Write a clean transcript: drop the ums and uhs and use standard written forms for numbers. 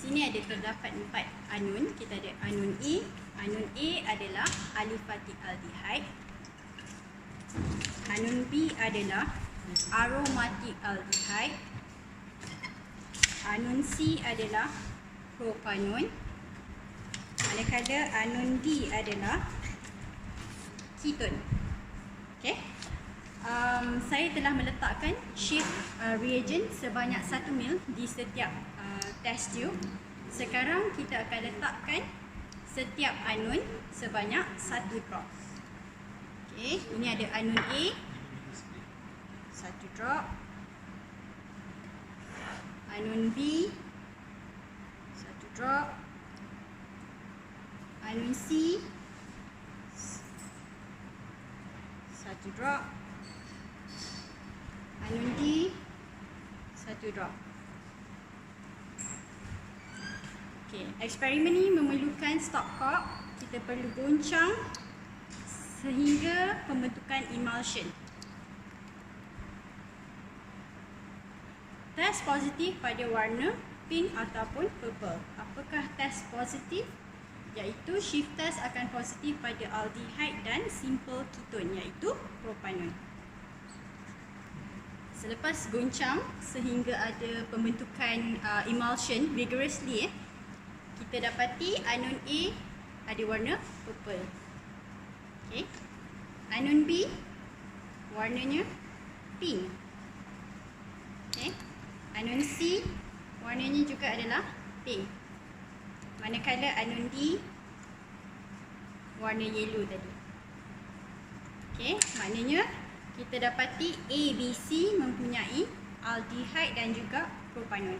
sini ada terdapat 4 anun. Kita ada anun A. Anun A adalah aliphatic aldehyde. Anun B adalah aromatic aldehyde. Anun C adalah propanone. Manakala anun D adalah ketone. Okey. Saya telah meletakkan Schiff reagent sebanyak 1 ml di setiap test tube. Sekarang kita akan letakkan setiap anun sebanyak 1 drop. Okey, ini ada anun A 1 drop. Anun B 1 drop. Anun C 1 drop. Anun D 1 drop. Okey, eksperimen ni memerlukan stop cork. Kita perlu goncang sehingga pembentukan emulsion. Test positif pada warna pink ataupun purple. Apakah test positif? Iaitu Schiff test akan positif pada aldehyde dan simple ketone iaitu propanone. Selepas goncang sehingga ada pembentukan emulsion vigorously, kita dapati anun A ada warna purple. Okay. Anun B warnanya pink. Okay. Anun C warnanya juga adalah pink. Manakala anun D warna yellow tadi. Okay. Maknanya kita dapati A, B, C mempunyai aldehyde dan juga propanone.